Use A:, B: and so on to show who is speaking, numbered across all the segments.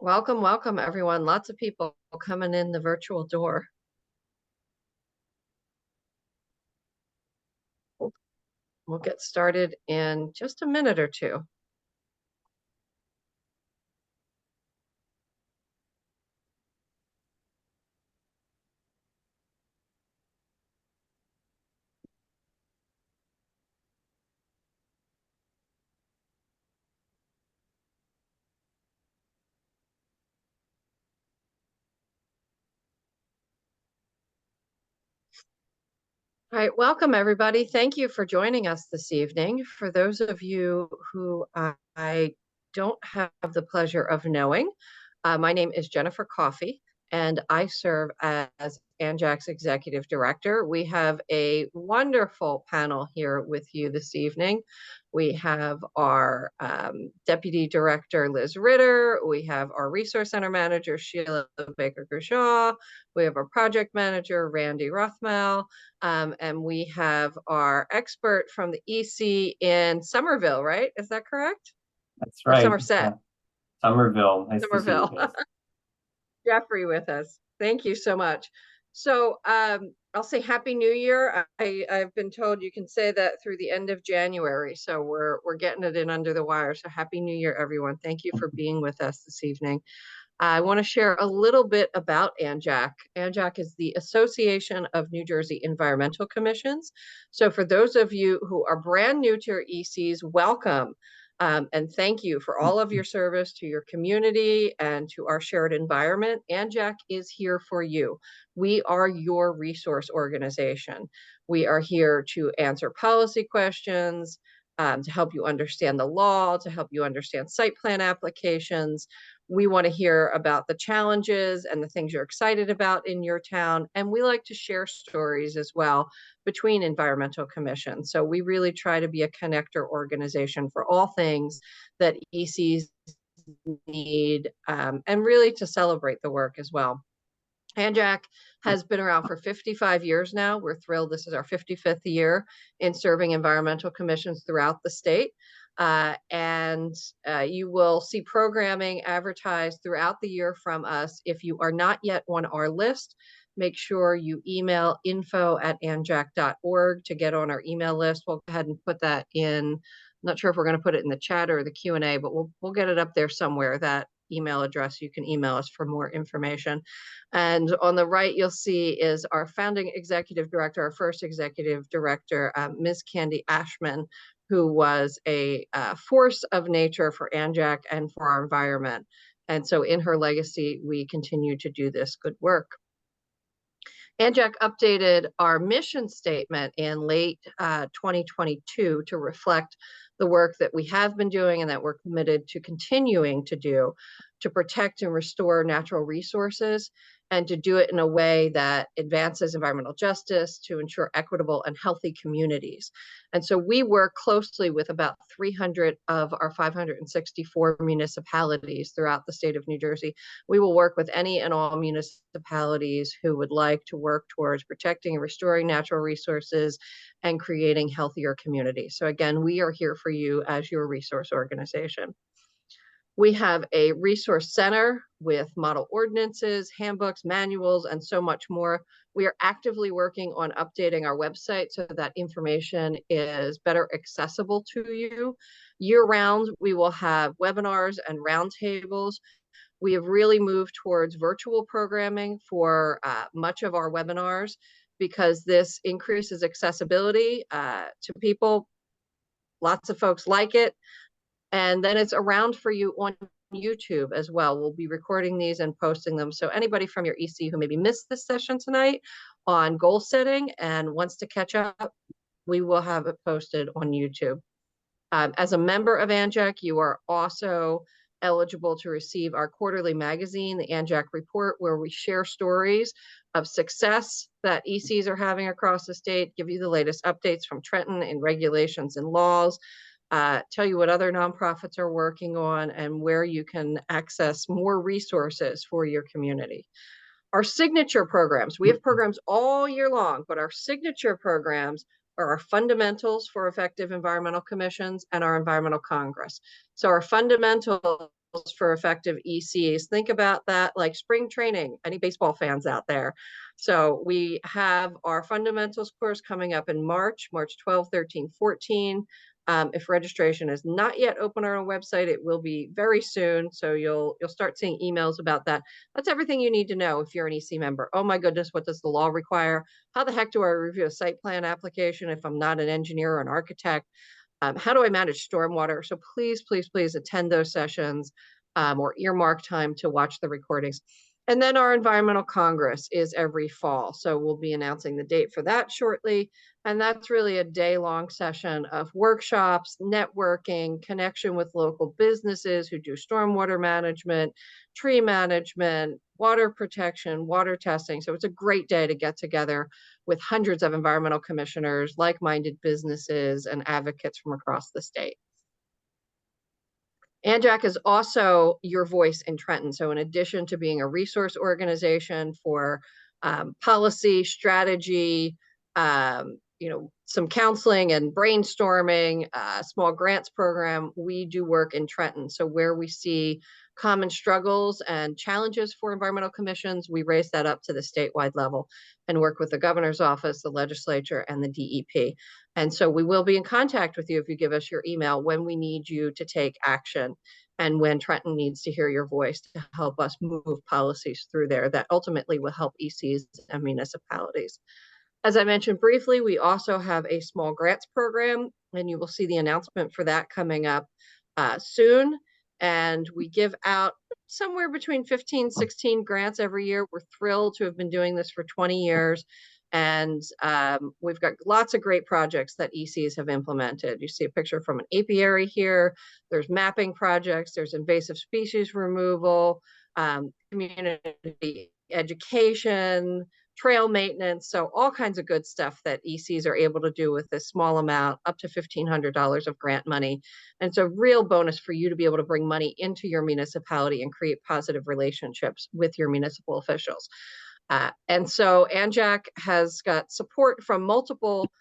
A: Welcome, welcome, everyone. Lots of people coming in the virtual door. We'll get started in just a minute or two. All right, welcome everybody. Thank you for joining us this evening. For those of you who I don't have the pleasure of knowing, my name is Jennifer Coffey, and I serve as ANJAC's Executive Director. We have a wonderful panel here with you this evening. We have our Deputy Director, Liz Ritter. We have our Resource Center Manager, Sheila Baker-Grishaw. We have our Project Manager, Randy Rothmel. And we have our expert from the EC in Somerville, right? Is that correct?
B: That's
A: Or
B: right.
A: Somerset?
B: Somerville. Nice
A: Somerville.
B: to see you.
A: Jeffrey with us. Thank you so much. So I'll say Happy New Year. I've been told you can say that through the end of January. So we're getting it in under the wire. So Happy New Year, everyone. Thank you for being with us this evening. I want to share a little bit about ANJAC. ANJAC is the Association of New Jersey Environmental Commissions. So for those of you who are brand new to your ECs, welcome. And thank you for all of your service to your community and to our shared environment. ANJAC is here for you. We are your resource organization. We are here to answer policy questions, to help you understand the law, to help you understand site plan applications. We want to hear about the challenges and the things you're excited about in your town. And we like to share stories as well between environmental commissions. So we really try to be a connector organization for all things that ECs need, and really to celebrate the work as well. ANJAC has been around for 55 years now. We're thrilled. This is our 55th year in serving environmental commissions throughout the state. You will see programming advertised throughout the year from us. If you are not yet on our list, make sure you email info@anjac.org to get on our email list. We'll go ahead and put that in. I'm not sure if we're going to put it in the chat or the Q&A, but we'll get it up there somewhere, that email address. You can email us for more information. And on the right, you'll see is our founding executive director, our first executive director, Ms. Candy Ashman, who was a force of nature for ANJAC and for our environment. And so in her legacy, we continue to do this good work. ANJAC updated our mission statement in late 2022 to reflect the work that we have been doing and that we're committed to continuing to do to protect and restore natural resources, and to do it in a way that advances environmental justice to ensure equitable and healthy communities. And so we work closely with about 300 of our 564 municipalities throughout the state of New Jersey. We will work with any and all municipalities who would like to work towards protecting and restoring natural resources and creating healthier communities. So again, we are here for you as your resource organization. We have a resource center with model ordinances, handbooks, manuals, and so much more. We are actively working on updating our website so that information is better accessible to you. Year-round, we will have webinars and roundtables. We have really moved towards virtual programming for much of our webinars because this increases accessibility to people. Lots of folks like it. And then it's around for you on YouTube as well. We'll be recording these and posting them. So anybody from your EC who maybe missed this session tonight on goal setting and wants to catch up, we will have it posted on YouTube. As a member of ANJAC, you are also eligible to receive our quarterly magazine, the ANJAC Report, where we share stories of success that ECs are having across the state, give you the latest updates from Trenton in regulations and laws, tell you what other nonprofits are working on, and where you can access more resources for your community. Our signature programs, we have programs all year long, but our signature programs are our fundamentals for effective environmental commissions and our environmental congress. So our fundamentals for effective ECs. Think about that like spring training, any baseball fans out there. So we have our fundamentals course coming up in March 12, 13, 14. If registration is not yet open on our website, it will be very soon. So you'll start seeing emails about that. That's everything you need to know if you're an EC member. Oh my goodness, what does the law require? How the heck do I review a site plan application if I'm not an engineer or an architect? How do I manage stormwater? So please, please, please attend those sessions or earmark time to watch the recordings. And then our environmental congress is every fall. So we'll be announcing the date for that shortly. And that's really a day-long session of workshops, networking, connection with local businesses who do stormwater management, tree management, water protection, water testing. So it's a great day to get together with hundreds of environmental commissioners, like-minded businesses, and advocates from across the state. ANJAC is also your voice in Trenton. So in addition to being a resource organization for policy, strategy, some counseling and brainstorming, small grants program, we do work in Trenton. So where we see common struggles and challenges for environmental commissions, we raise that up to the statewide level and work with the governor's office, the legislature, and the DEP. And so we will be in contact with you if you give us your email when we need you to take action and when Trenton needs to hear your voice to help us move policies through there that ultimately will help ECs and municipalities. As I mentioned briefly, we also have a small grants program, and you will see the announcement for that coming up soon. And we give out somewhere between 15, 16 grants every year. We're thrilled to have been doing this for 20 years. And we've got lots of great projects that ECs have implemented. You see a picture from an apiary here. There's mapping projects. There's invasive species removal, community education, trail maintenance. So all kinds of good stuff that ECs are able to do with this small amount, up to $1,500 of grant money. And it's a real bonus for you to be able to bring money into your municipality and create positive relationships with your municipal officials. And so ANJAC has got support from multiple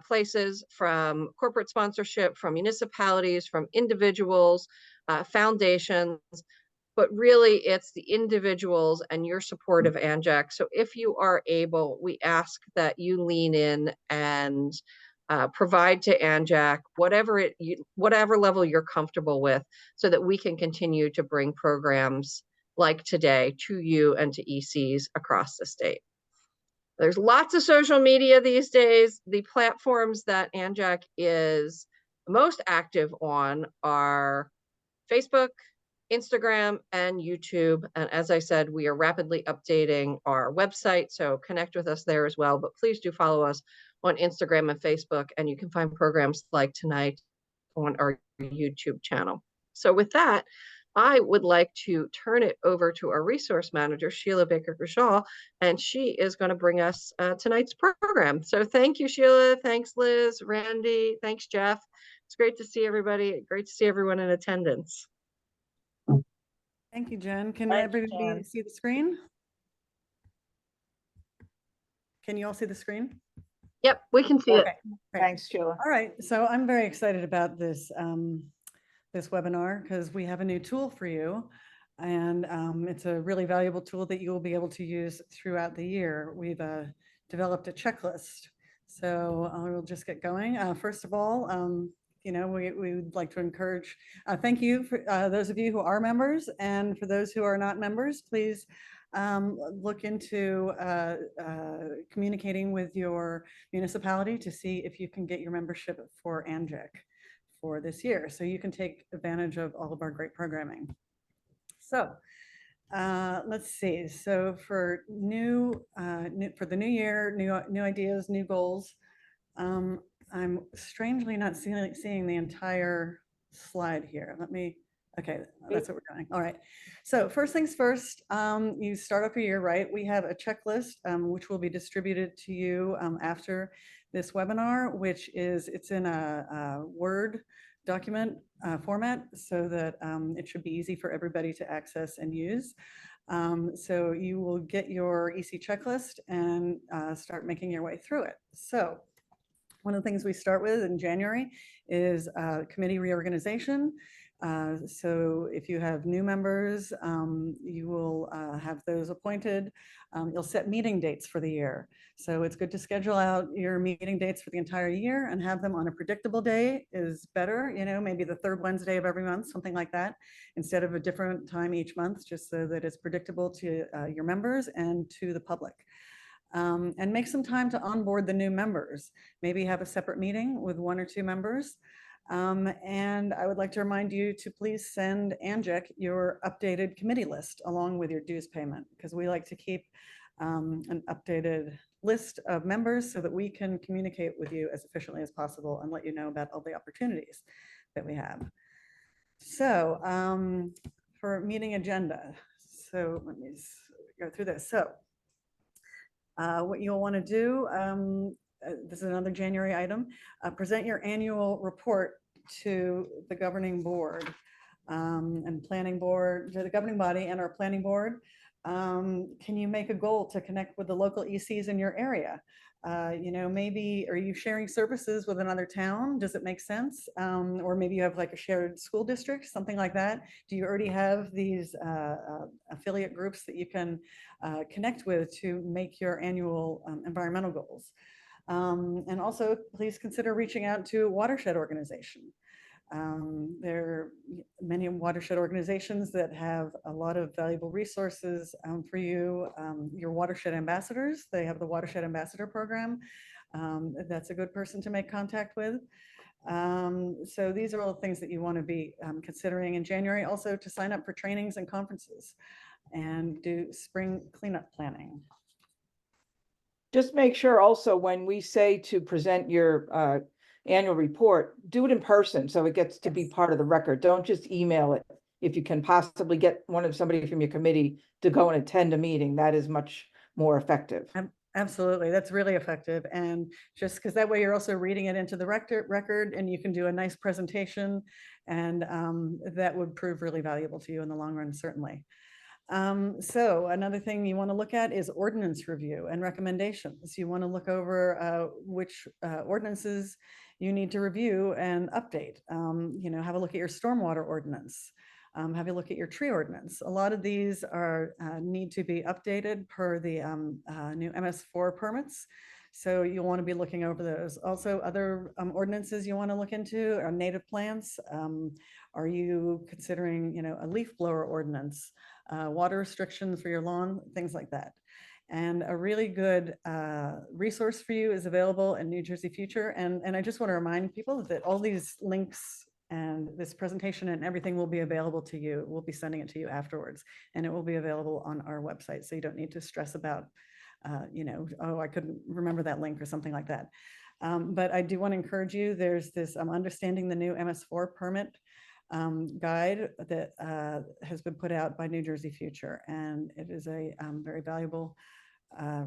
A: places, from corporate sponsorship, from municipalities, from individuals, foundations, but really it's the individuals and your support of ANJAC. So if you are able, we ask that you lean in and provide to ANJAC whatever level you're comfortable with, so that we can continue to bring programs like today to you and to ECs across the state. There's lots of social media these days. The platforms that ANJAC is most active on are Facebook, Instagram, and YouTube. And as I said, we are rapidly updating our website, so connect with us there as well. But please do follow us on Instagram and Facebook, and you can find programs like tonight on our YouTube channel. So with that, I would like to turn it over to our resource manager, Sheila Baker-Grishal, and she is going to bring us tonight's program. So thank you, Sheila. Thanks, Liz, Randy. Thanks, Jeff. It's great to see everybody. Great to see everyone in attendance.
C: Thank you, Jen. Can everybody see the screen? Can you all see the screen?
A: Yep, we can see it.
D: Thanks, Sheila.
C: All right, so I'm very excited about this this webinar because we have a new tool for you, and it's a really valuable tool that you will be able to use throughout the year. We've developed a checklist, so we'll just get going. First of all, we would like to encourage, thank you for those of you who are members, and for those who are not members, please look into communicating with your municipality to see if you can get your membership for ANJAC for this year, so you can take advantage of all of our great programming. So let's see. So for for the new year, new ideas, new goals. I'm strangely not seeing the entire slide here. Okay, that's what we're doing. All right. So first things first, you start off your year, right? We have a checklist, which will be distributed to you after this webinar, it's in a Word document format, so that it should be easy for everybody to access and use. So you will get your EC checklist and start making your way through it. So one of the things we start with in January is committee reorganization. So if you have new members, you will have those appointed. You'll set meeting dates for the year. So it's good to schedule out your meeting dates for the entire year and have them on a predictable day is better, maybe the third Wednesday of every month, something like that, instead of a different time each month, just so that it's predictable to your members and to the public. And make some time to onboard the new members. Maybe have a separate meeting with 1 or 2 members. And I would like to remind you to please send Anjek your updated committee list along with your dues payment, because we like to keep an updated list of members so that we can communicate with you as efficiently as possible and let you know about all the opportunities that we have. So for meeting agenda, so let me go through this. So what you'll want to do, this is another January item, present your annual report to the governing board and planning board, to the governing body and our planning board. Can you make a goal to connect with the local ECs in your area? Maybe, are you sharing services with another town? Does it make sense? Or maybe you have like a shared school district, something like that. Do you already have these affiliate groups that you can connect with to make your annual environmental goals? And also, please consider reaching out to a watershed organization. There are many watershed organizations that have a lot of valuable resources for you. Your watershed ambassadors, they have the Watershed Ambassador Program. That's a good person to make contact with. So these are all the things that you want to be considering in January. Also to sign up for trainings and conferences and do spring cleanup planning.
D: Just make sure also when we say to present your annual report, do it in person so it gets to be part of the record. Don't just email it. If you can possibly get somebody from your committee to go and attend a meeting, that is much more effective.
C: Absolutely, that's really effective. And just because that way you're also reading it into the record and you can do a nice presentation, and that would prove really valuable to you in the long run, certainly. So another thing you want to look at is ordinance review and recommendations. You want to look over which ordinances you need to review and update. Have a look at your stormwater ordinance. Have a look at your tree ordinance. A lot of these are need to be updated per the new MS4 permits. So you'll want to be looking over those. Also, other ordinances you want to look into are native plants. Are you considering, a leaf blower ordinance, water restrictions for your lawn, things like that? And a really good resource for you is available in New Jersey Future. And I just want to remind people that all these links and this presentation and everything will be available to you. We'll be sending it to you afterwards, and it will be available on our website. So you don't need to stress about, oh, I couldn't remember that link or something like that. But I do want to encourage you, there's this understanding the new MS4 permit guide that has been put out by New Jersey Future, and it is a very valuable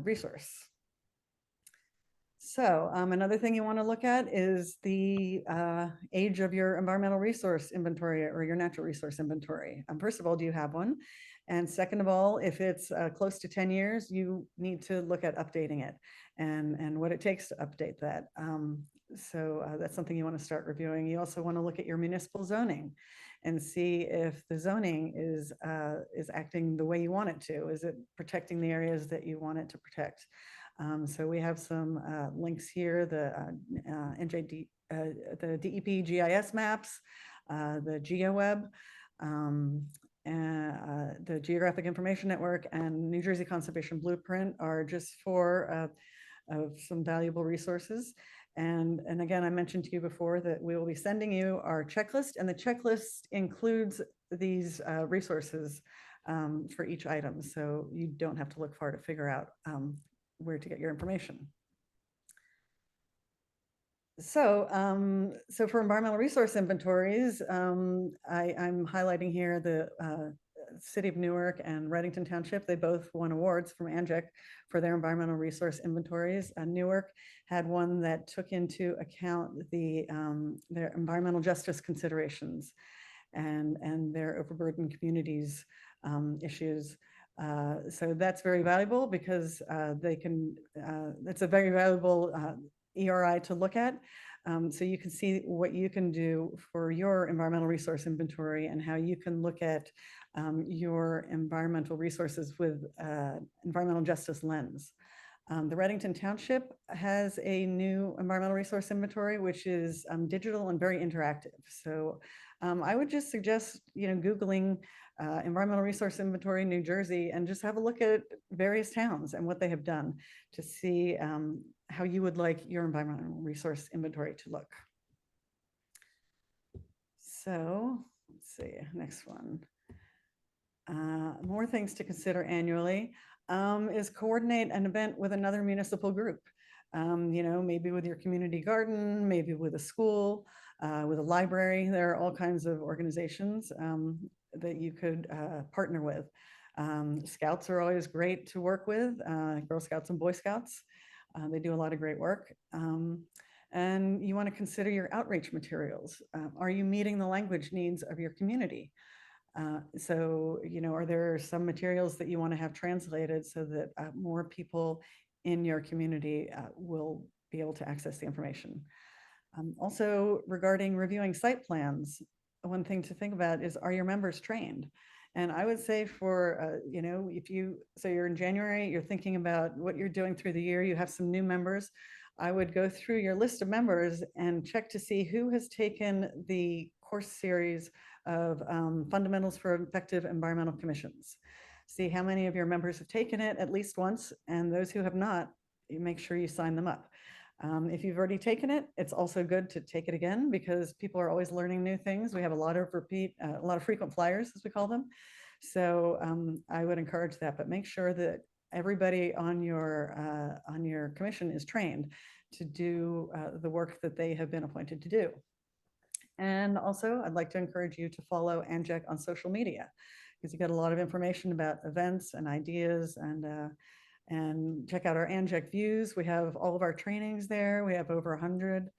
C: resource. So another thing you want to look at is the age of your environmental resource inventory or your natural resource inventory. First of all, do you have one? And second of all, if it's close to 10 years, you need to look at updating it and what it takes to update that. So that's something you want to start reviewing. You also want to look at your municipal zoning and see if the zoning is acting the way you want it to. Is it protecting the areas that you want it to protect? So we have some links here, the the DEP GIS maps, the GeoWeb, the Geographic Information Network, and New Jersey Conservation Blueprint are just four of some valuable resources. And again, I mentioned to you before that we will be sending you our checklist, and the checklist includes these resources for each item. So you don't have to look far to figure out where to get your information. So, so for environmental resource inventories, I'm highlighting here the City of Newark and Reddington Township. They both won awards from Anjek for their environmental resource inventories. Newark had one that took into account their environmental justice considerations and their overburdened communities issues. So that's very valuable because they can, it's a very valuable ERI to look at. So you can see what you can do for your environmental resource inventory and how you can look at your environmental resources with environmental justice lens. The Reddington Township has a new environmental resource inventory, which is digital and very interactive. So I would just suggest, Googling environmental resource inventory New Jersey and just have a look at various towns and what they have done to see how you would like your environmental resource inventory to look. So let's see, next one. More things to consider annually is coordinate an event with another municipal group. Maybe with your community garden, maybe with a school, with a library. There are all kinds of organizations that you could partner with. Scouts are always great to work with, Girl Scouts and Boy Scouts. They do a lot of great work. And you want to consider your outreach materials. Are you meeting the language needs of your community? So, are there some materials that you want to have translated so that more people in your community will be able to access the information? Also, regarding reviewing site plans, one thing to think about is, are your members trained? And I would say for, so you're in January, you're thinking about what you're doing through the year, you have some new members. I would go through your list of members and check to see who has taken the course series of Fundamentals for Effective Environmental Commissions. See how many of your members have taken it at least once, and those who have not, you make sure you sign them up. If you've already taken it, it's also good to take it again because people are always learning new things. We have a lot of frequent flyers, as we call them. So I would encourage that, but make sure that everybody on your commission is trained to do the work that they have been appointed to do. And also, I'd like to encourage you to follow ANJEC on social media because you get a lot of information about events and ideas, and check out our ANJEC views. We have all of our trainings there. We have over 100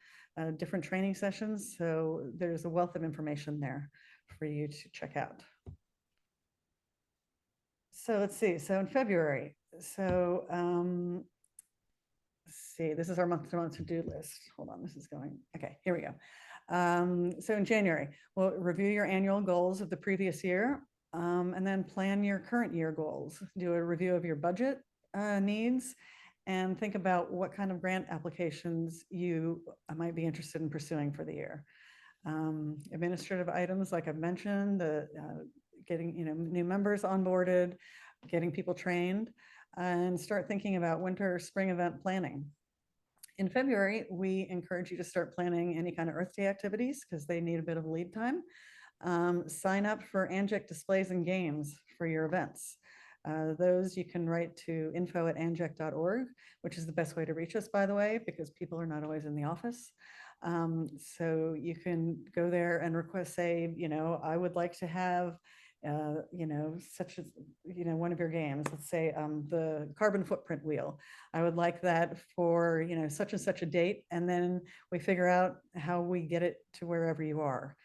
C: different training sessions. So there's a wealth of information there for you to check out. So let's see. So in February, let's see, this is our month-to-month to-do list. Hold on, this is going, okay, here we go. So in January, we'll review your annual goals of the previous year, and then plan your current year goals. Do a review of your budget needs, and think about what kind of grant applications you might be interested in pursuing for the year. Administrative items, like I've mentioned, getting new members onboarded, getting people trained, and start thinking about winter or spring event planning. In February, we encourage you to start planning any kind of Earth Day activities because they need a bit of lead time. Sign up for ANJEC displays and games for your events. Those you can write to info@anjec.org, which is the best way to reach us, by the way, because people are not always in the office. So you can go there and request, say, I would like to have such as, one of your games, let's say the carbon footprint wheel. I would like that for, such and such a date. And then we figure out how we get it to wherever you are.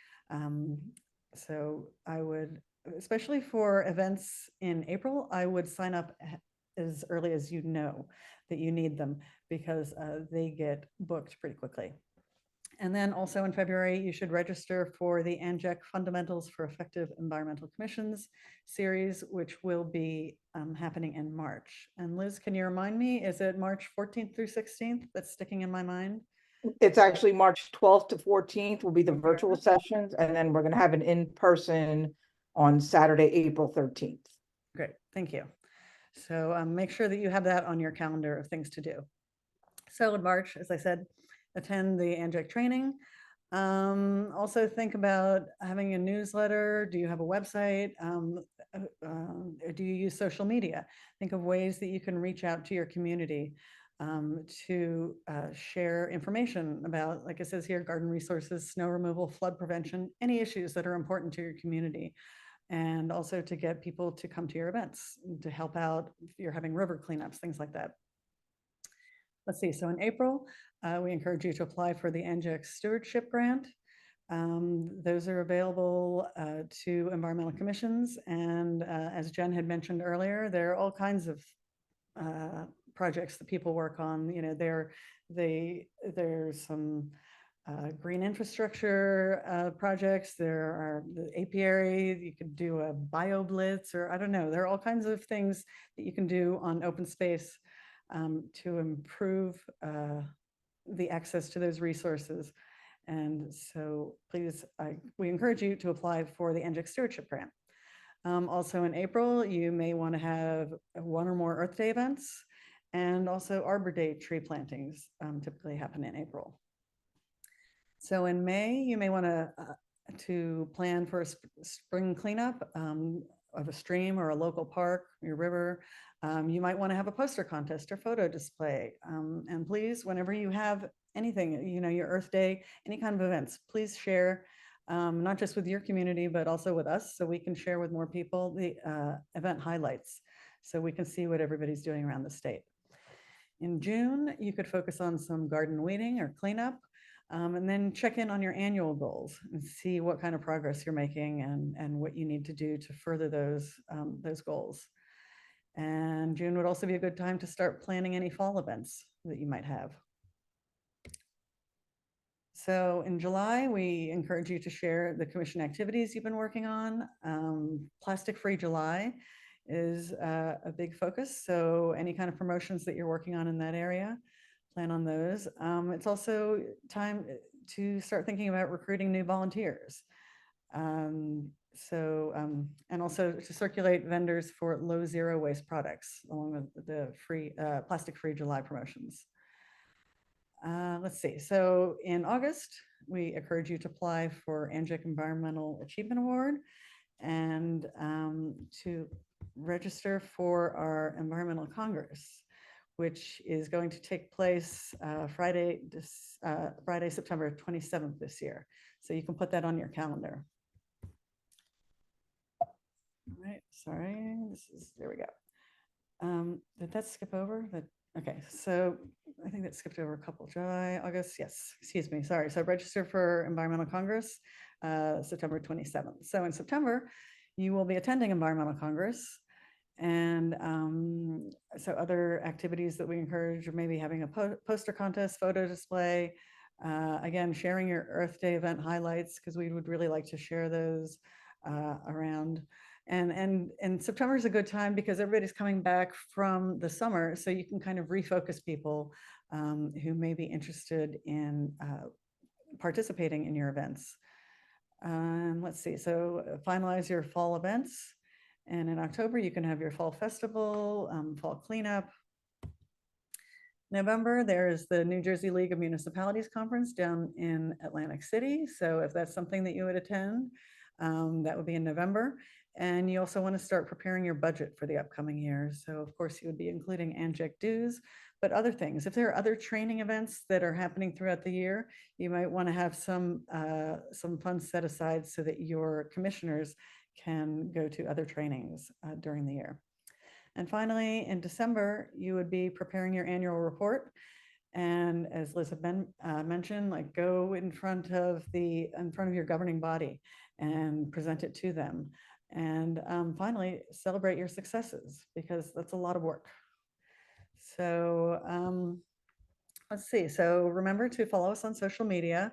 C: So I would, especially for events in April, I would sign up as early as that you need them because they get booked pretty quickly. And then also in February, you should register for the ANJEC Fundamentals for Effective Environmental Commissions series, which will be happening in March. And Liz, can you remind me, is it March 14th through 16th? That's sticking in my mind.
D: It's actually March 12th to 14th will be the virtual sessions, and then we're going to have an in-person on Saturday, April 13th.
C: Great, thank you. So make sure that you have that on your calendar of things to do. So in March, as I said, attend the ANJEC training. Also think about having a newsletter. Do you have a website? Do you use social media? Think of ways that you can reach out to your community to share information about, like it says here, garden resources, snow removal, flood prevention, any issues that are important to your community. And also to get people to come to your events, to help out if you're having river cleanups, things like that. Let's see, so in April, we encourage you to apply for the ANJEC Stewardship Grant. Those are available to environmental commissions. And as Jen had mentioned earlier, there are all kinds of projects that people work on. There's some green infrastructure projects. There are the apiary. You could do a bio blitz, or I don't know. There are all kinds of things that you can do on open space to improve the access to those resources. And so please, we encourage you to apply for the NGIC Stewardship Grant. Also in April, you may want to have one or more Earth Day events, and also Arbor Day tree plantings typically happen in April. So in May, you may want to plan for a spring cleanup of a stream or a local park, your river. You might want to have a poster contest or photo display. And please, whenever you have anything, your Earth Day, any kind of events, please share, not just with your community, but also with us, so we can share with more people the event highlights, so we can see what everybody's doing around the state. In June, you could focus on some garden weeding or cleanup, and then check in on your annual goals and see what kind of progress you're making and what you need to do to further those goals. And June would also be a good time to start planning any fall events that you might have. So in July, we encourage you to share the commission activities you've been working on. Plastic-free July is a big focus. So any kind of promotions that you're working on in that area, plan on those. It's also time to start thinking about recruiting new volunteers. And also to circulate vendors for low zero waste products along with the free plastic-free July promotions. Let's see. So in August, we encourage you to apply for NGIC Environmental Achievement Award and to register for our Environmental Congress, which is going to take place Friday, September 27th this year. So you can put that on your calendar. All right, sorry, there we go. Did that skip over? Okay, so I think that skipped over a couple. July, August, yes, excuse me, sorry. So register for Environmental Congress, September 27th. So in September, you will be attending Environmental Congress. And so other activities that we encourage are maybe having a poster contest, photo display, again, sharing your Earth Day event highlights, because we would really like to share those around. And September is a good time because everybody's coming back from the summer, so you can kind of refocus people who may be interested in participating in your events. Let's see, so finalize your fall events. And in October, you can have your fall festival, fall cleanup. November, there's the New Jersey League of Municipalities Conference down in Atlantic City. So if that's something that you would attend, that would be in November. And you also want to start preparing your budget for the upcoming year. So of course you would be including NGIC dues, but other things. If there are other training events that are happening throughout the year, you might want to have some funds set aside so that your commissioners can go to other trainings during the year. And finally, in December, you would be preparing your annual report. And as Liz had mentioned, like go in front of your governing body and present it to them. And finally, celebrate your successes, because that's a lot of work. So let's see. So remember to follow us on social media.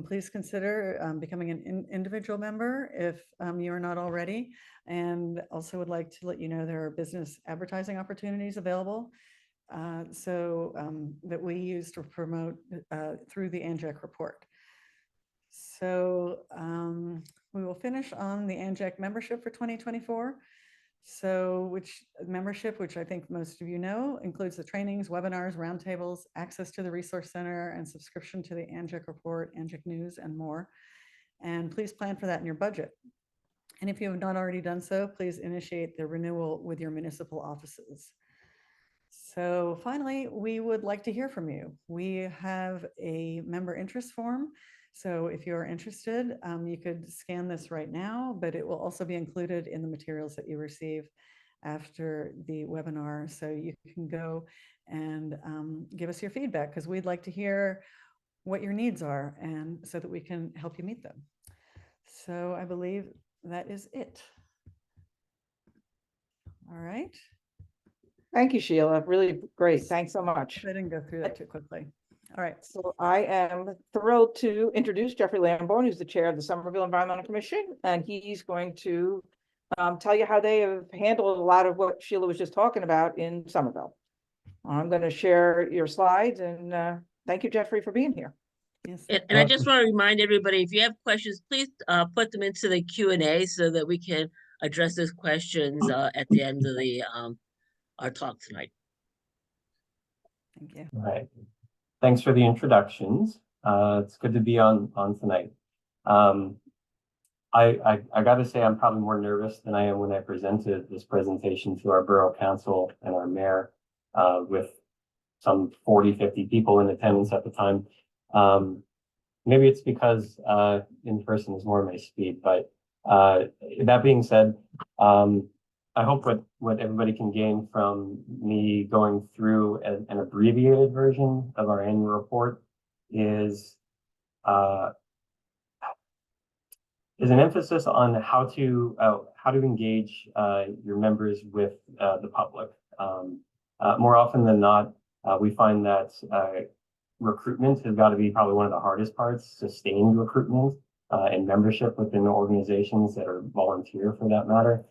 C: Please consider becoming an individual member if you are not already. And also would like to let you know there are business advertising opportunities available that we use to promote through the NGIC report. So we will finish on the NGIC membership for 2024. So which I think most of you know, includes the trainings, webinars, roundtables, access to the Resource Center, and subscription to the NGIC report, NGIC news, and more. And please plan for that in your budget. And if you have not already done so, please initiate the renewal with your municipal offices. So finally, we would like to hear from you. We have a member interest form. So if you're interested, you could scan this right now, but it will also be included in the materials that you receive after the webinar. So you can go and give us your feedback, because we'd like to hear what your needs are, and so that we can help you meet them. So I believe that is it. All right.
D: Thank you, Sheila. Really great. Thanks so much.
C: I didn't go through that too quickly. All right.
D: So I am thrilled to introduce Jeffrey Lamborn, who's the chair of the Somerville Environmental Commission, and he's going to tell you how they have handled a lot of what Sheila was just talking about in Somerville. I'm going to share your slides, and thank you, Jeffrey, for being here.
C: Yes.
E: And I just want to remind everybody, if you have questions, please put them into the Q&A so that we can address those questions at the end of the our talk tonight.
C: Thank you.
B: All right. Thanks for the introductions. It's good to be on tonight. I got to say I'm probably more nervous than I am when I presented this presentation to our borough council and our mayor with some 40, 50 people in attendance at the time. Maybe it's because in person is more my speed, but that being said, I hope what everybody can gain from me going through an abbreviated version of our annual report is an emphasis on how to engage your members with the public. More often than not, we find that recruitment has got to be probably one of the hardest parts, sustained recruitment and membership within the organizations that are volunteer for that matter.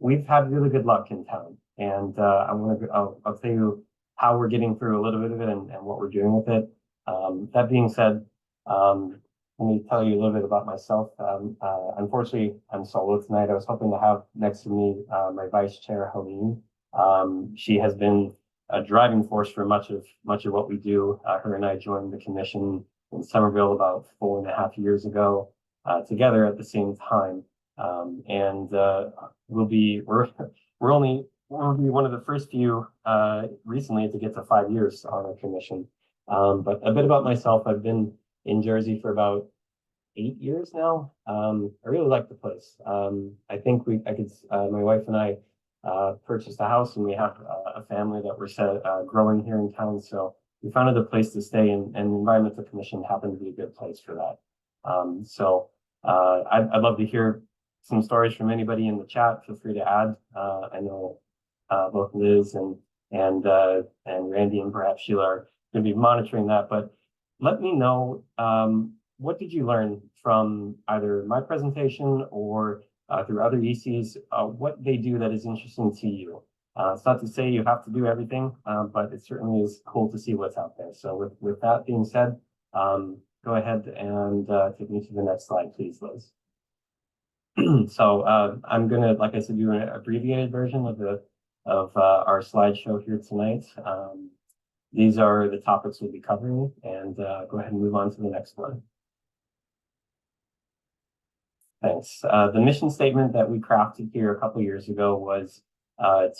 B: We've had really good luck in town, and I'll tell you how we're getting through a little bit of it and what we're doing with it. That being said, let me tell you a little bit about myself. Unfortunately, I'm solo tonight. I was hoping to have next to me my vice chair, Helene. She has been a driving force for much of what we do. Her and I joined the commission in Somerville about 4.5 years ago, together at the same time. We'll be one of the first few recently to get to 5 years on our commission. But a bit about myself. I've been in Jersey for about 8 years now. I really like the place. I think my wife and I purchased a house, and we have a family that we're growing here in town. So we found a place to stay, and the Environmental Commission happened to be a good place for that. I'd love to hear some stories from anybody in the chat. Feel free to add. I know both Liz and Randy and perhaps Sheila are going to be monitoring that, but let me know what did you learn from either my presentation or through other ECs, what they do that is interesting to you. It's not to say you have to do everything, but it certainly is cool to see what's out there. So with that being said, go ahead and take me to the next slide, please, Liz. So I'm going to, like I said, do an abbreviated version of our slideshow here tonight. These are the topics we'll be covering, and go ahead and move on to the next one. Thanks. The mission statement that we crafted here a couple years ago was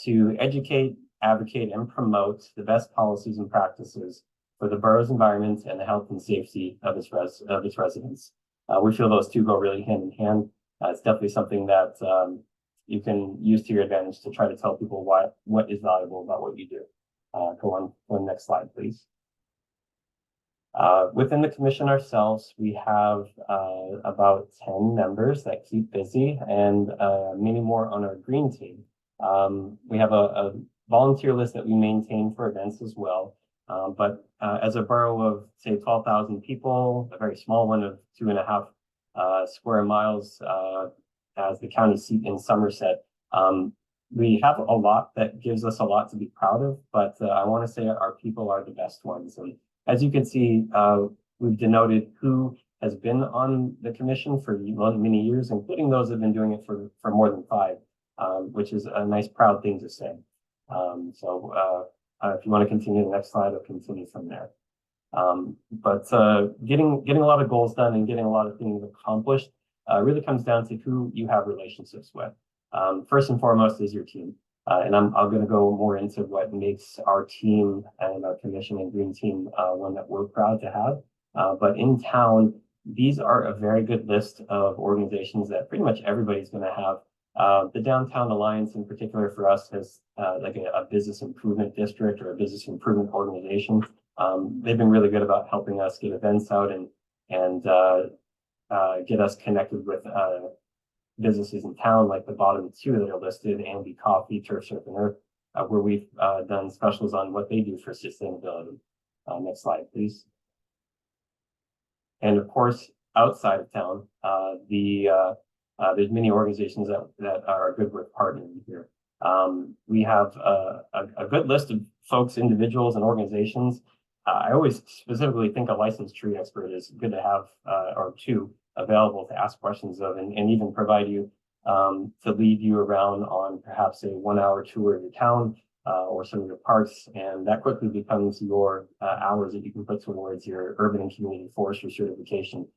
B: to educate, advocate, and promote the best policies and practices for the borough's environment and the health and safety of its residents. We feel those two go really hand in hand. It's definitely something that you can use to your advantage to try to tell people what is valuable about what you do. Go on to the next slide, please. Within the commission ourselves, we have about 10 members that keep busy, and many more on our green team. We have a volunteer list that we maintain for events as well. But as a borough of, say, 12,000 people, a very small one of 2.5 square miles as the county seat in Somerset, we have a lot that gives us a lot to be proud of, but I want to say our people are the best ones. And as you can see, we've denoted who has been on the commission for many years, including those that have been doing it for more than 5, which is a nice, proud thing to say. If you want to continue the next slide, I'll continue from there. But getting a lot of goals done and getting a lot of things accomplished really comes down to who you have relationships with. First and foremost is your team. And I'm going to go more into what makes our team and our commission and green team one that we're proud to have. But in town, these are a very good list of organizations that pretty much everybody's going to have. The Downtown Alliance in particular for us has like a business improvement district or a business improvement organization. They've been really good about helping us get events out and get us connected with businesses in town, like the bottom 2 that are listed, Ambi Coffee, Turf, Surf, and Earth, where we've done specials on what they do for sustainability. Next slide, please. And of course, outside of town, there's many organizations that are good with partnering here. We have a good list of folks, individuals, and organizations. I always specifically think a licensed tree expert is good to have, or two, available to ask questions of, and even provide you to lead you around on perhaps a 1-hour tour of your town or some of your parks, and that quickly becomes your hours that you can put towards your urban and community forestry certification,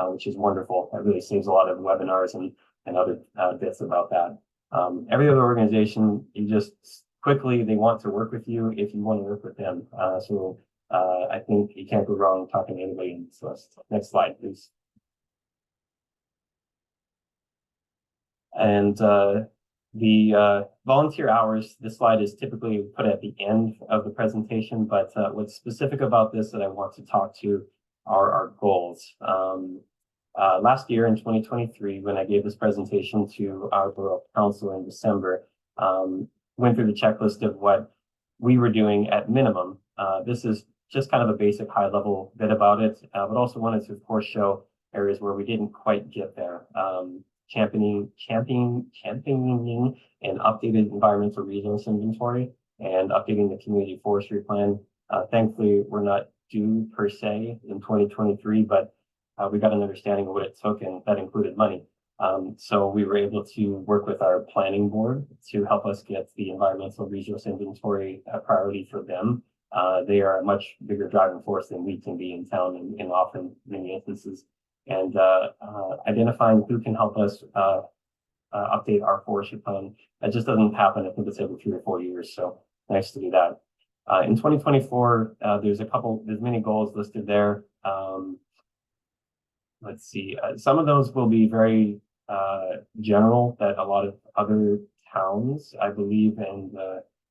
B: which is wonderful. That really saves a lot of webinars and other bits about that. Every other organization, you just quickly, they want to work with you if you want to work with them. So I think you can't go wrong talking to anybody in this list. Next slide, please. And the volunteer hours, this slide is typically put at the end of the presentation, but what's specific about this that I want to talk to are our goals. Last year in 2023, when I gave this presentation to our Borough Council in December, went through the checklist of what we were doing at minimum. This is just kind of a basic high level bit about it, but also wanted to, of course, show areas where we didn't quite get there. Championing an updated environmental resource inventory and updating the community forestry plan. Thankfully, we're not due per se in 2023, but we got an understanding of what it took, and that included money. So we were able to work with our planning board to help us get the environmental resource inventory a priority for them. They are a much bigger driving force than we can be in town in often many instances. And identifying who can help us update our forestry plan. That just doesn't happen. I think it's every 3 or 4 years. So nice to do that. In 2024, there's many goals listed there. Let's see. Some of those will be very general that a lot of other towns, I believe, and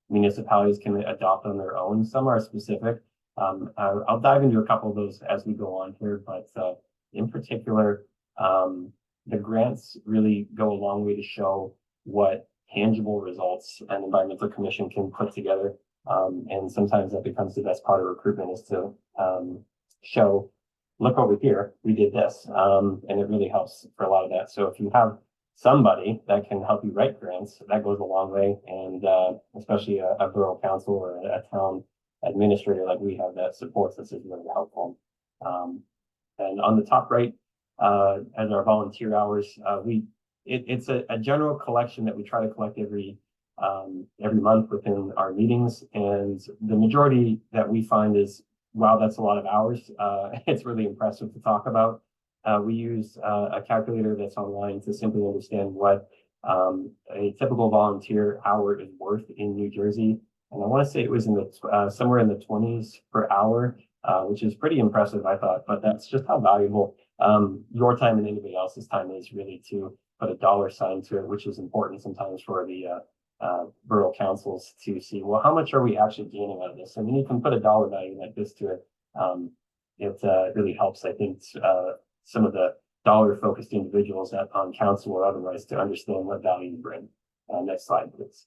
B: municipalities can adopt on their own. Some are specific. I'll dive into a couple of those as we go on here, but in particular, the grants really go a long way to show what tangible results an environmental commission can put together. And sometimes that becomes the best part of recruitment, is to show, look over here, we did this. And it really helps for a lot of that. So if you have somebody that can help you write grants, that goes a long way. And especially a borough council or a town administrator like we have that supports us is really helpful. And on the top right, as our volunteer hours, it's a general collection that we try to collect every month within our meetings. And the majority that we find is, wow, that's a lot of hours. It's really impressive to talk about. We use a calculator that's online to simply understand what a typical volunteer hour is worth in New Jersey. And I want to say it was in the somewhere in the 20s per hour. Which is pretty impressive, I thought, but that's just how valuable your time and anybody else's time is, really, to put a dollar sign to it, which is important sometimes for the borough councils to see, well, how much are we actually gaining out of this? And when you can put a dollar value like this to it, it really helps, I think, some of the dollar-focused individuals on council or otherwise to understand what value you bring. Next slide, please.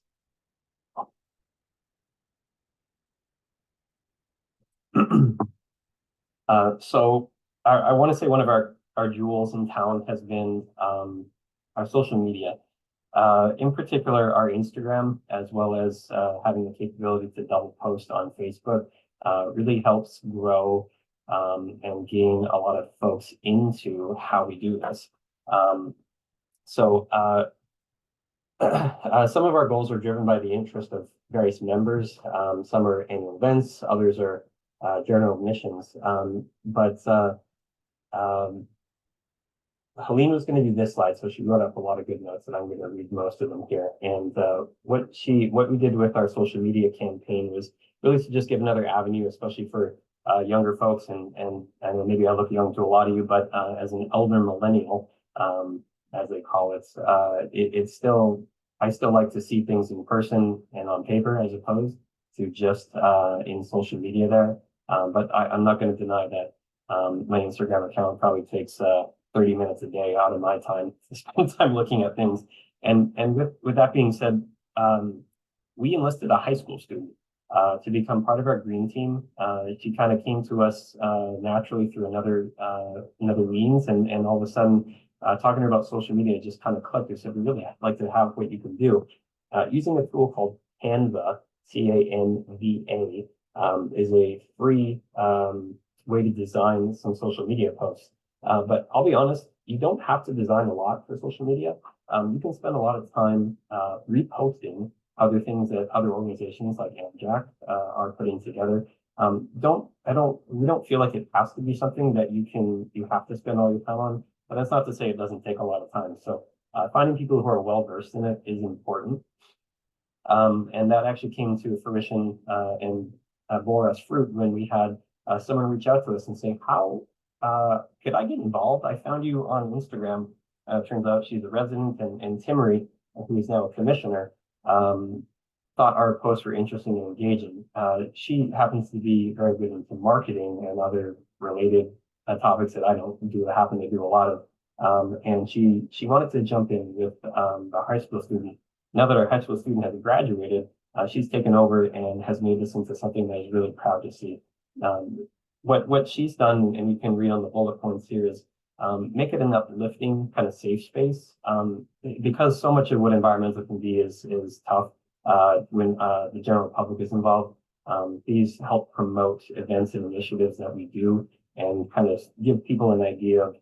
B: So I want to say one of our jewels in town has been our social media, in particular our Instagram, as well as having the capability to double post on Facebook, really helps grow and gain a lot of folks into how we do this. Some of our goals are driven by the interest of various members. Some are annual events, others are journal admissions. Helene was going to do this slide, so she wrote up a lot of good notes, and I'm going to read most of them here. And what we did with our social media campaign was really to just give another avenue, especially for younger folks, and I know maybe I look young to a lot of you, but as an elder millennial, as they call it, I still like to see things in person and on paper as opposed to just in social media there. But I'm not going to deny that my Instagram account probably takes 30 minutes a day out of my time to spend time looking at things. And with that being said, we enlisted a high school student to become part of our green team. She kind of came to us naturally through another means, and all of a sudden, talking about social media just kind of clicked. I said, we really like to have what you can do. Using a tool called Canva, Canva, is a free way to design some social media posts. But I'll be honest, you don't have to design a lot for social media. You can spend a lot of time reposting other things that other organizations like Amjack are putting together. We don't feel like it has to be something that you have to spend all your time on, but that's not to say it doesn't take a lot of time. So finding people who are well versed in it is important. And that actually came to fruition and bore us fruit when we had someone reach out to us and say, how could I get involved? I found you on Instagram. Turns out she's a resident, and Timmery, who is now a commissioner, thought our posts were interesting and engaging. She happens to be very good into marketing and other related topics that I don't do, happen to do a lot of. And she wanted to jump in with a high school student. Now that our high school student has graduated, she's taken over and has made this into something that is really proud to see. What she's done, and you can read on the bullet points here, is make it an uplifting kind of safe space. Because so much of what environmental can be is tough when the general public is involved. These help promote events and initiatives that we do and kind of give people an idea of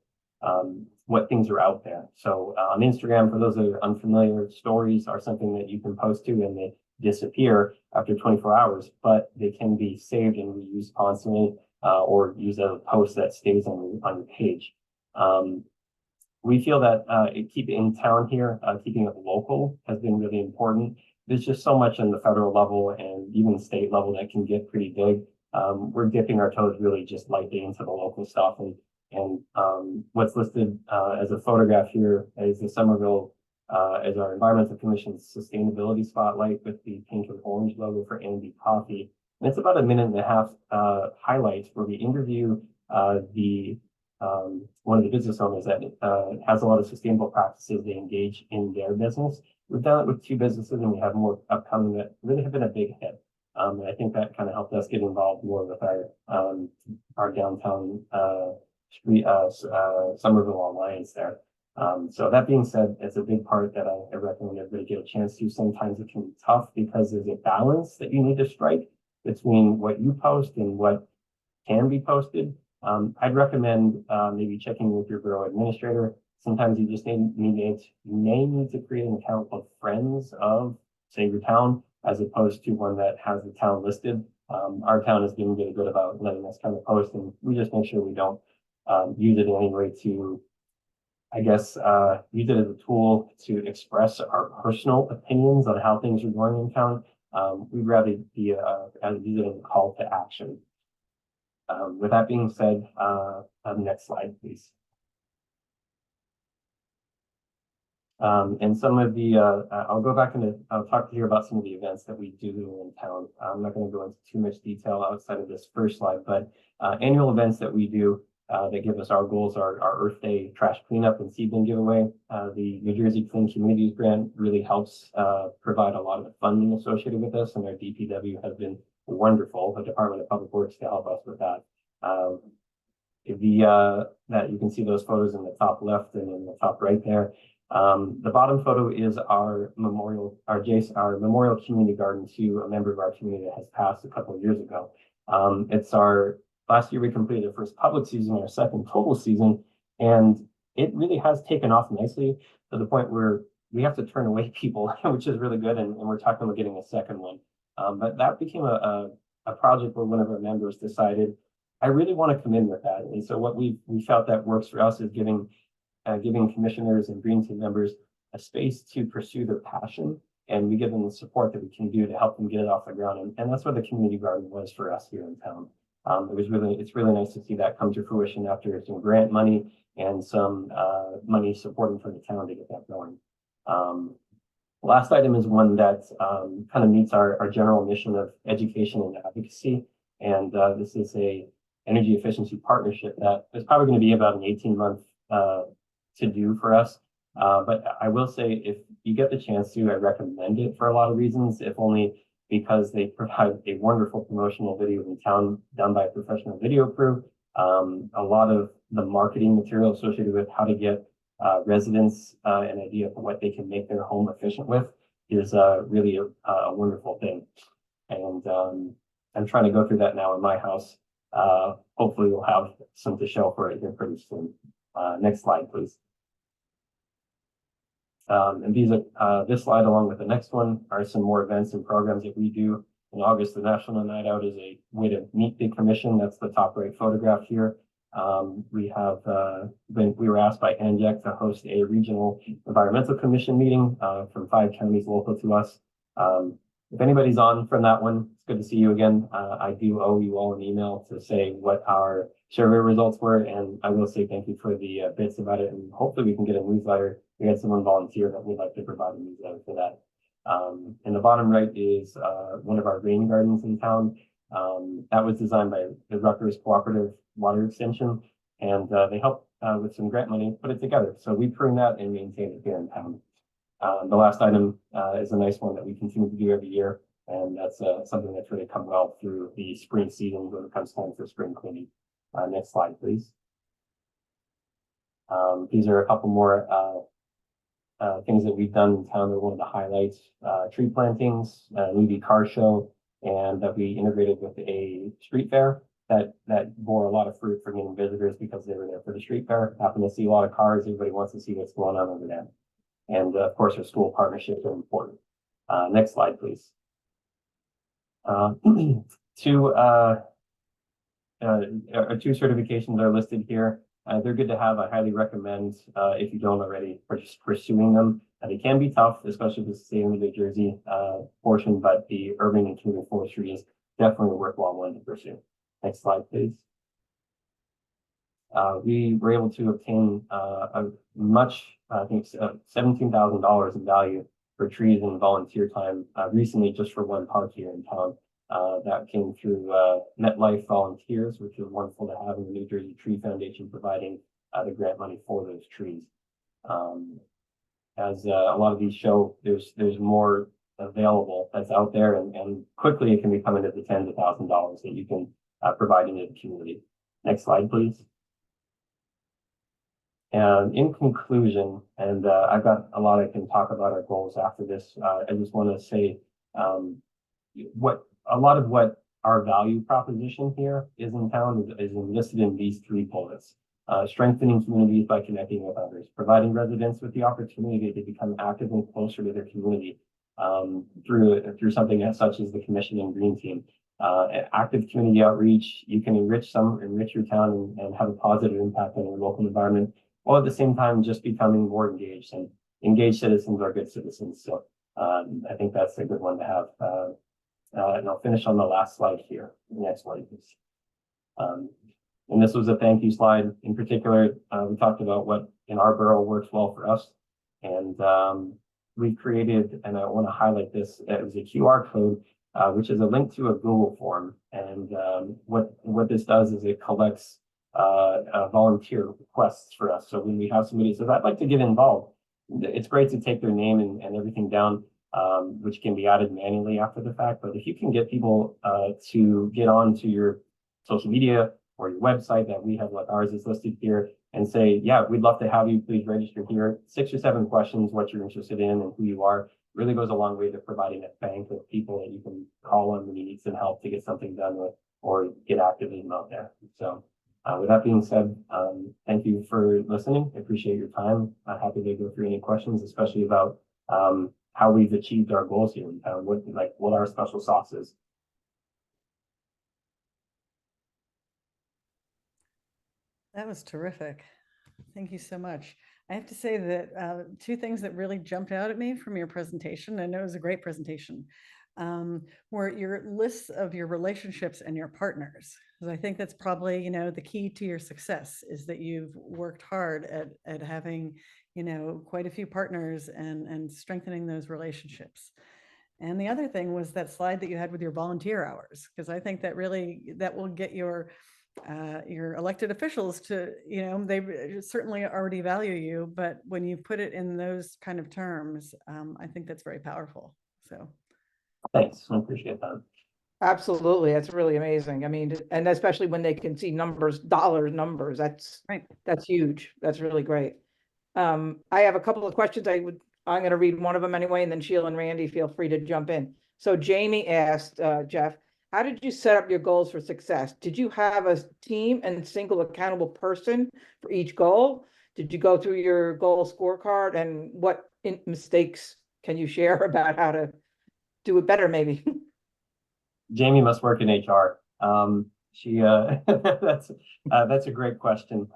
B: what things are out there. So on Instagram, for those that are unfamiliar, stories are something that you can post to and they disappear after 24 hours, but they can be saved and reused constantly or used as a post that stays on your page. We feel that keeping in town here, keeping it local has been really important. There's just so much on the federal level and even state level that can get pretty big. We're dipping our toes really just lightly into the local stuff. And what's listed as a photograph here is the Somerville as our Environmental Commission's Sustainability Spotlight with the pink and orange logo for Andy Coffee. And it's about a 1.5 minute highlight where we interview one of the business owners that has a lot of sustainable practices they engage in their business. We've done it with 2 businesses, and we have more upcoming that really have been a big hit. And I think that kind of helped us get involved more with our downtown Somerville Alliance there. So that being said, it's a big part that I recommend everybody get a chance to. Sometimes it can be tough because there's a balance that you need to strike between what you post and what can be posted. I'd recommend maybe checking with your borough administrator. Sometimes you just may need to create an account of friends of, say, your town, as opposed to one that has the town listed. Our town has been really good about letting us kind of post, and we just make sure we don't use it in any way to, I guess, use it as a tool to express our personal opinions on how things are going in town. We'd rather use it as a call to action. With that being said, next slide, please. And some of the, I'll go back and I'll talk to you about some of the events that we do in town. I'm not going to go into too much detail outside of this first slide, but annual events that we do that give us our goals are our Earth Day trash cleanup and seed bin giveaway. The New Jersey Clean Communities Grant really helps provide a lot of the funding associated with this, and our DPW has been wonderful, the Department of Public Works, to help us with that. That you can see those photos in the top left and in the top right there. The bottom photo is our memorial community garden to a member of our community that has passed a couple of years ago. It's our last year we completed the first public season, our second total season, and it really has taken off nicely to the point where we have to turn away people, which is really good, and we're talking about getting a second one. But that became a project where one of our members decided, I really want to come in with that. And so what we felt that works for us is giving commissioners and green team members a space to pursue their passion, and we give them the support that we can do to help them get it off the ground. And that's what the community garden was for us here in town. It's really nice to see that come to fruition after some grant money and some money supporting from the town to get that going. Last item is one that kind of meets our general mission of education and advocacy. And this is a energy efficiency partnership that is probably going to be about an 18-month to do for us. But I will say, if you get the chance to, I recommend it for a lot of reasons, if only because they provide a wonderful promotional video in town done by a professional video crew. A lot of the marketing material associated with how to get residents an idea of what they can make their home efficient with is really a wonderful thing. And I'm trying to go through that now in my house. Hopefully we'll have some to show for it here pretty soon. Next slide, please. And these are, this slide, along with the next one, are some more events and programs that we do. In August, the National Night Out is a way to meet the commission. That's the top right photograph here. We were asked by ANJEC to host a regional environmental commission meeting from 5 counties local to us. If anybody's on from that one, it's good to see you again. I do owe you all an email to say what our survey results were, and I will say thank you for the bits about it, and hopefully we can get a newsletter. We had someone volunteer that would like to provide a newsletter for that. In the bottom right is one of our rain gardens in town. That was designed by the Rutgers Cooperative Water Extension, and they helped with some grant money put it together. So we prune that and maintain it here in town. The last item is a nice one that we continue to do every year, and that's something that's really come well through the spring season when it comes time for spring cleaning. Next slide, please. These are a couple more things that we've done in town that we wanted to highlight. Tree plantings, an EV car show, and that we integrated with a street fair that bore a lot of fruit for getting visitors because they were there for the street fair. Happened to see a lot of cars. Everybody wants to see what's going on over there. And of course, our school partnerships are important. Next slide, please. Two certifications are listed here. They're good to have. I highly recommend, if you don't already, pursuing them. They can be tough, especially the state of New Jersey portion, but the urban and community forestry is definitely a worthwhile one to pursue. Next slide, please. We were able to obtain a much, I think, $17,000 in value for trees and volunteer time recently, just for one park here in town. That came through MetLife Volunteers, which is wonderful to have, in the New Jersey Tree Foundation providing the grant money for those trees. As a lot of these show, there's more available that's out there, and quickly it can become into the tens of thousands of dollars that you can provide into the community. Next slide, please. And in conclusion, and I've got a lot I can talk about our goals after this. I just want to say a lot of what our value proposition here is in town is enlisted in these 3 bullets. Strengthening communities by connecting with others, providing residents with the opportunity to become active and closer to their community through something such as the Commission and Green Team. Active community outreach, you can enrich your town and have a positive impact on your local environment, while at the same time just becoming more engaged. And engaged citizens are good citizens. So I think that's a good one to have. And I'll finish on the last slide here. Next slide, please. And this was a thank you slide. In particular, we talked about what in our borough works well for us. And we've created, and I want to highlight this, it was a QR code, which is a link to a Google form. And what this does is it collects volunteer requests for us. So when we have somebody who says, I'd like to get involved, it's great to take their name and everything down, which can be added manually after the fact. But if you can get people to get onto your social media or your website that we have, like ours is listed here, and say, yeah, we'd love to have you, please register here. 6 or 7 questions, what you're interested in and who you are, really goes a long way to providing a bank of people that you can call on when you need some help to get something done with or get activism out there. So with that being said, thank you for listening. I appreciate your time. I'm happy to go through any questions, especially about how we've achieved our goals here in town, what our special sauce is.
C: That was terrific. Thank you so much. I have to say that 2 things that really jumped out at me from your presentation, and it was a great presentation, were your lists of your relationships and your partners. Because I think that's probably, the key to your success is that you've worked hard at having, quite a few partners and strengthening those relationships. And the other thing was that slide that you had with your volunteer hours, because I think that will get your elected officials to, they certainly already value you, but when you put it in those kind of terms, I think that's very powerful. So
B: Thanks, I appreciate that.
D: Absolutely, that's really amazing. I mean, and especially when they can see numbers, dollar numbers,
C: Right.
D: that's huge. That's really great. I have a couple of questions. I'm going to read one of them anyway, and then Sheila and Randy, feel free to jump in. So Jamie asked, Jeff, how did you set up your goals for success? Did you have a team and single accountable person for each goal? Did you go through your goal scorecard, and what mistakes can you share about how to do it better, maybe?
B: Jamie must work in HR. She that's a great question.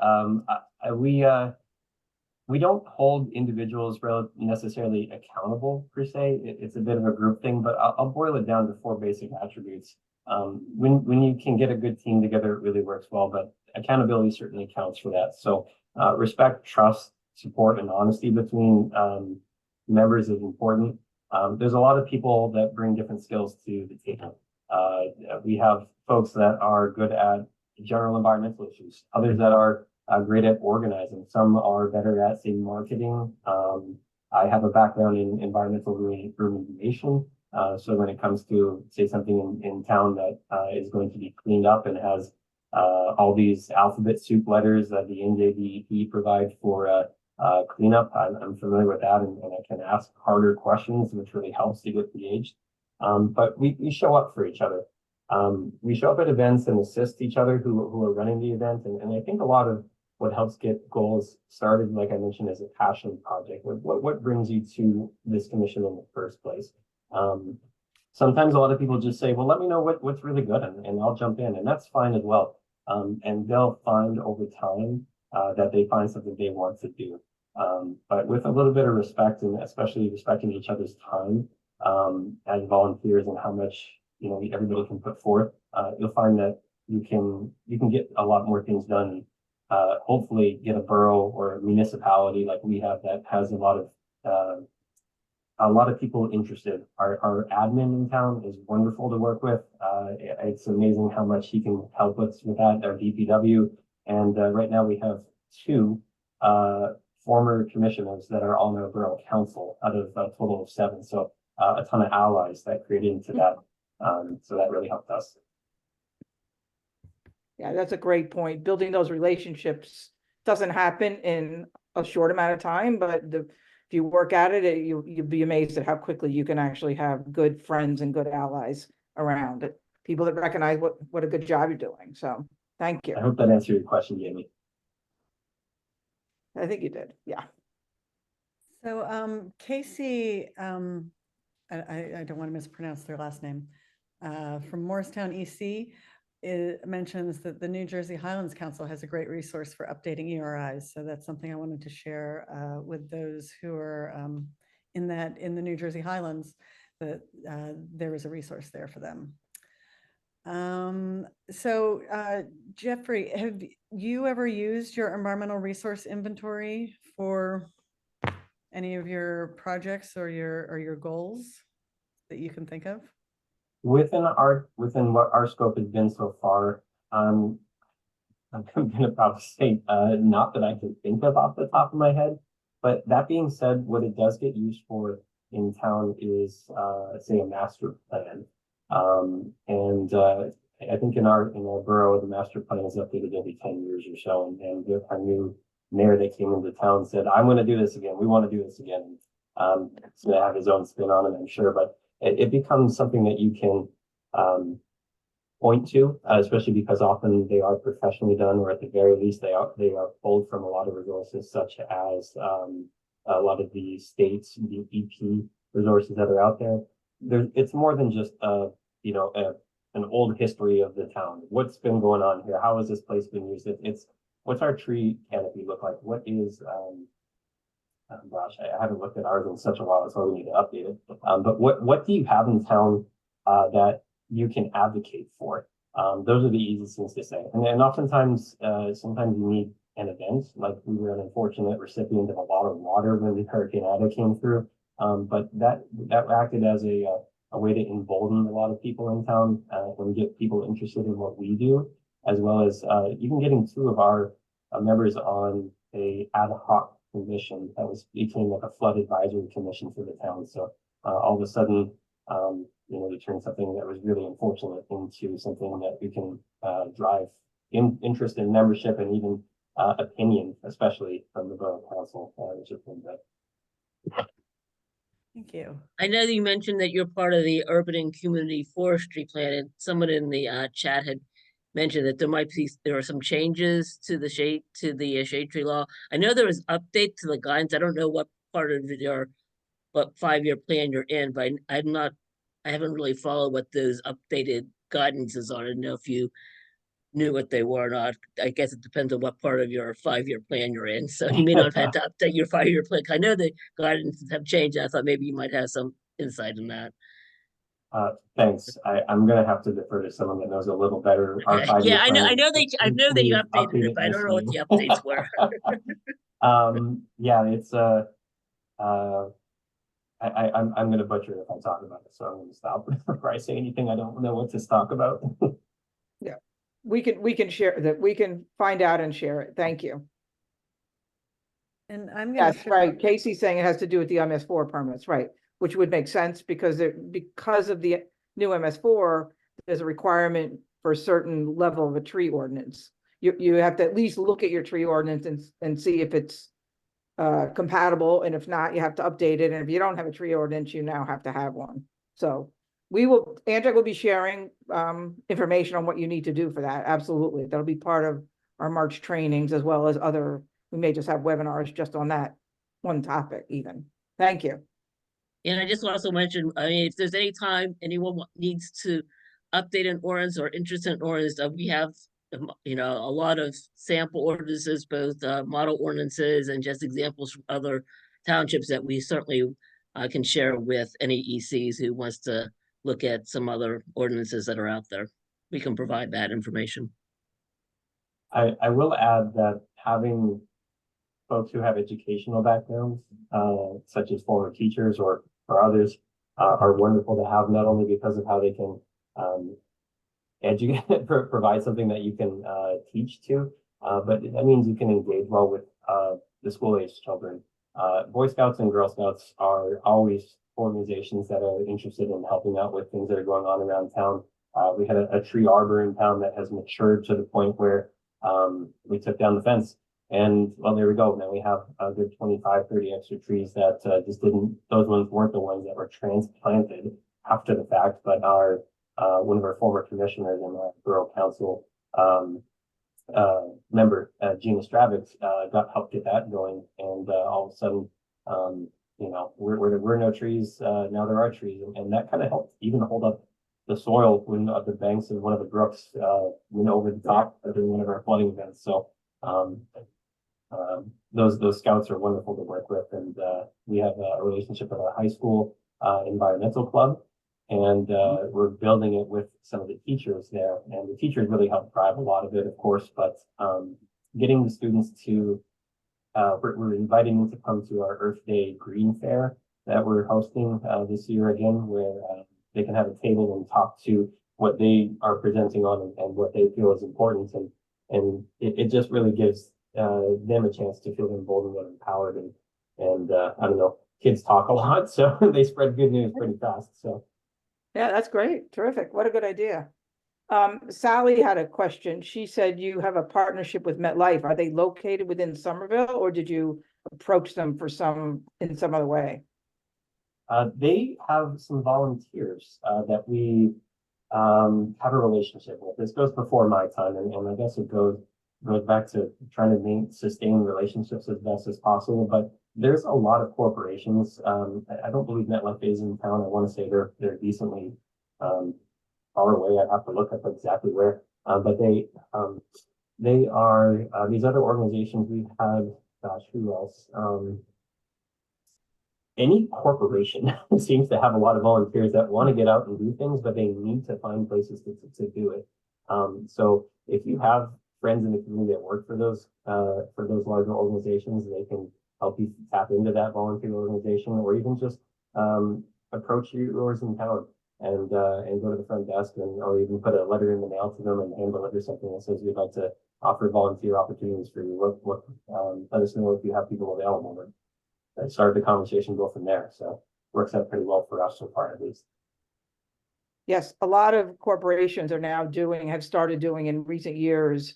B: We don't hold individuals necessarily accountable per se. It's a bit of a group thing, but I'll boil it down to four basic attributes. When you can get a good team together, it really works well, but accountability certainly counts for that. So respect, trust, support, and honesty between members is important. There's a lot of people that bring different skills to the table. We have folks that are good at general environmental issues, others that are great at organizing. Some are better at, say, marketing. I have a background in environmental remediation. So when it comes to, say, something in town that is going to be cleaned up and has all these alphabet soup letters that the NJDEP provide for cleanup, I'm familiar with that, and I can ask harder questions, which really helps to get engaged. But we show up for each other. We show up at events and assist each other who are running the event. And I think a lot of what helps get goals started, like I mentioned, is a passion project. What brings you to this commission in the first place? Sometimes a lot of people just say, well, let me know what's really good, and I'll jump in. And that's fine as well. And they'll find over time that they find something they want to do. But with a little bit of respect, and especially respecting each other's time as volunteers and how much everybody can put forth, you'll find that you can get a lot more things done. Hopefully get a borough or a municipality like we have that has a lot of people interested. Our admin in town is wonderful to work with. It's amazing how much he can help us with that, our DPW. And right now we have two former commissioners that are on our borough council out of a total of 7. So a ton of allies that created into that. So that really helped us.
D: Yeah, that's a great point. Building those relationships doesn't happen in a short amount of time, but if you work at it, you'll be amazed at how quickly you can actually have good friends and good allies around it. People that recognize what a good job you're doing. So thank you.
B: I hope that answered your question, Jamie.
D: I think you did. Yeah.
C: So Casey, I don't want to mispronounce their last name, from Morristown, EC, it mentions that the New Jersey Highlands Council has a great resource for updating ERIs. So that's something I wanted to share with those who are in the New Jersey Highlands, that there is a resource there for them. So Jeffrey, have you ever used your environmental resource inventory for any of your projects or your goals that you can think of?
B: Within what our scope has been so far, I'm going to probably say not that I can think of off the top of my head. But that being said, what it does get used for in town is, say, a master plan. And I think in our borough, the master plan is updated every 10 years or so. And our new mayor that came into town said, "I'm going to do this again. We want to do this again." It's going to have his own spin on it, I'm sure, but it becomes something that you can point to, especially because often they are professionally done, or at the very least they are pulled from a lot of resources, such as a lot of the states, the EP resources that are out there. It's more than just an old history of the town. What's been going on here? How has this place been used? It's what's our tree canopy look like? What is gosh, I haven't looked at ours in such a while, so we need to update it. But what do you have in town that you can advocate for? Those are the easiest things to say. And oftentimes, sometimes you need an event. Like, we were an unfortunate recipient of a lot of water when the Hurricane Ida came through. But that acted as a way to embolden a lot of people in town and get people interested in what we do, as well as even getting 2 of our members on a ad hoc commission that became like a flood advisory commission for the town. So all of a sudden, to turn something that was really unfortunate into something that we can drive interest in membership and even opinion, especially from the borough council, which has been good.
C: Thank you.
E: I know that you mentioned that you're part of the urban and community forestry plan, and someone in the chat had mentioned that there are some changes to the shade tree law. I know there was update to the guidance. I don't know what part of what 5-year plan you're in, but I haven't really followed what those updated guidances are. I didn't know if you knew what they were or not. I guess it depends on what part of your 5-year plan you're in. So you may not have had to update your 5-year plan. I know the guidances have changed. I thought maybe you might have some insight in that.
B: Thanks. I'm gonna have to defer to someone that knows a little better. Our
E: Okay.
B: 5-year
E: Yeah, I
B: plan.
E: know that you
B: We
E: updated it, but I don't know what the updates were.
B: Yeah, it's I'm gonna butcher it if I talk about it, so I'm gonna stop before I say anything I don't know what to talk about.
D: Yeah, we can share that. We can find out and share it. Thank you.
C: And I'm gonna
D: Yes,
C: share-
D: right. Casey's saying it has to do with the MS4 permits, right? Which would make sense because of the new MS4, there's a requirement for a certain level of a tree ordinance. You have to at least look at your tree ordinance and see if it's compatible, and if not, you have to update it. And if you don't have a tree ordinance, you now have to have one. So Andrea will be sharing information on what you need to do for that. Absolutely. That'll be part of our March trainings, as well as we may just have webinars just on that one topic even. Thank you.
E: And I just also mentioned, I mean, if there's any time anyone needs to update an ordinance or interest in ordinance, we have, a lot of sample ordinances, both model ordinances and just examples from other townships that we certainly can share with any ECs who wants to look at some other ordinances that are out there. We can provide that information.
B: I will add that having folks who have educational backgrounds, such as former teachers or others, are wonderful to have, not only because of how they can educate, provide something that you can teach to, but that means you can engage well with the school-age children. Boy Scouts and Girl Scouts are always organizations that are interested in helping out with things that are going on around town. We had a tree arbor in town that has matured to the point where we took down the fence. And well, there we go. Now we have a good 25, 30 extra trees that those ones weren't the ones that were transplanted after the fact, but are one of our former commissioners in the Borough Council member, Gina Stravitz, helped get that going. And all of a sudden, there were no trees, now there are trees. And that kind of helped even hold up the soil when the banks of one of the brooks went over the top during one of our flooding events. So those scouts are wonderful to work with, and we have a relationship with our high school environmental club, and we're building it with some of the teachers there, and the teachers really help drive a lot of it, of course, but getting the students to we're inviting them to come to our Earth Day Green Fair that we're hosting this year again, where they can have a table and talk to what they are presenting on and what they feel is important, and it just really gives them a chance to feel emboldened and empowered, and I don't know, kids talk a lot, so they spread good news pretty fast. So
D: yeah, that's great. Terrific. What a good idea. Sally had a question. She said you have a partnership with MetLife. Are they located within Somerville, or did you approach them in some other way?
B: They have some volunteers that we have a relationship with. This goes before my time, and I guess it goes back to trying to sustain relationships as best as possible. But there's a lot of corporations. I don't believe MetLife is in town. I want to say they're decently far away. I'd have to look up exactly where. But they are these other organizations. We've had, gosh, who else? Any corporation seems to have a lot of volunteers that want to get out and do things, but they need to find places to do it. So if you have friends in the community that work for those larger organizations, they can help you tap into that volunteer organization, or even just approach yours in town and go to the front desk, or even put a letter in the mail to them and hand deliver something that says we'd like to offer volunteer opportunities for you. Let us know if you have people available. And start the conversation, go from there. So works out pretty well for us so far, at least.
D: Yes, a lot of corporations are now have started doing in recent years,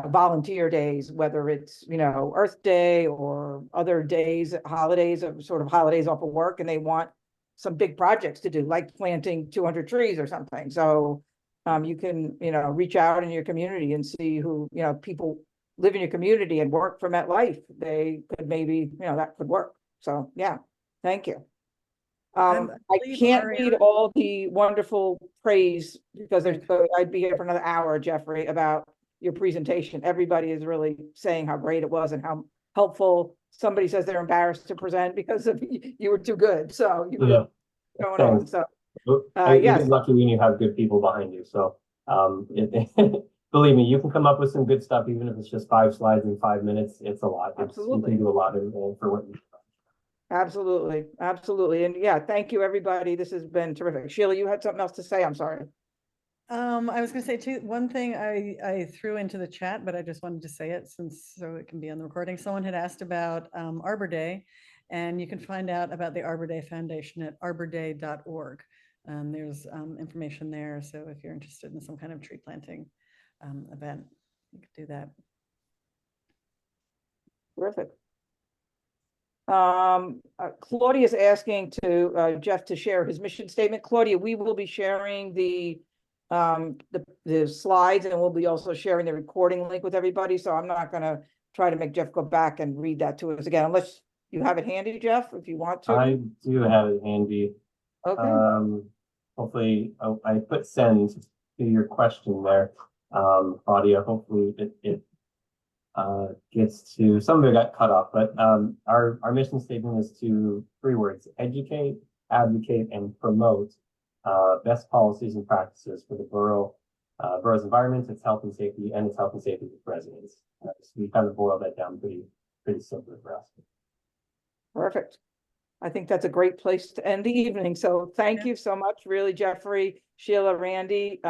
D: volunteer days, whether it's, Earth Day or other days, holidays off of work, and they want some big projects to do, like planting 200 trees or something. So you can, reach out in your community and see who, people live in your community and work for MetLife. They could maybe, that could work. So, yeah, thank you. I
C: believe
D: can't
C: Ariana-
D: read all the wonderful praise because I'd be here for another hour, Jeffrey, about your presentation. Everybody is really saying how great it was and how helpful. Somebody says they're embarrassed to present because of you were too good. So you
B: Yeah.
D: were going on.
B: Thanks.
D: So
B: You
D: yes.
B: get lucky when you have good people behind you. So believe me, you can come up with some good stuff, even if it's just 5 slides in 5 minutes. It's a lot. You
D: Absolutely.
B: can do a lot for what you.
D: Absolutely. Absolutely. And yeah, thank you, everybody. This has been terrific. Sheila, you had something else to say? I'm sorry.
C: I was gonna say too, one thing I threw into the chat, but I just wanted to say it so it can be on the recording. Someone had asked about Arbor Day, and you can find out about the Arbor Day Foundation at arborday.org. There's information there. So if you're interested in some kind of tree planting event, you could do that.
D: Terrific. Claudia is asking to Jeff to share his mission statement. Claudia, we will be sharing the slides, and we'll be also sharing the recording link with everybody. So I'm not going to try to make Jeff go back and read that to us again, unless you have it handy, Jeff, if you want to.
B: I do have it handy.
D: Okay.
B: Hopefully, I put send to your question there, Claudia. Hopefully it gets to, some of it got cut off, but our mission statement is to 3 words: educate, advocate, and promote best policies and practices for the borough's environment, its health and safety, and its health and safety of residents. So we kind of boiled that down pretty simply for us.
D: Perfect. I think that's a great place to end the evening. So thank you so much, really, Jeffrey, Sheila, Randy.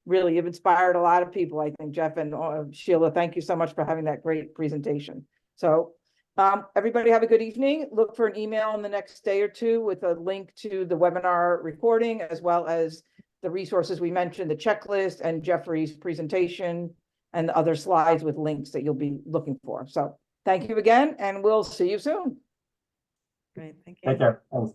D: Really, you've inspired a lot of people, I think, Jeff and Sheila. Thank you so much for having that great presentation. So everybody have a good evening. Look for an email in the next day or two with a link to the webinar recording, as well as the resources we mentioned, the checklist and Jeffrey's presentation and the other slides with links that you'll be looking for. So thank you again, and we'll see you soon.
C: Great, thank you.
B: Take care. Thanks.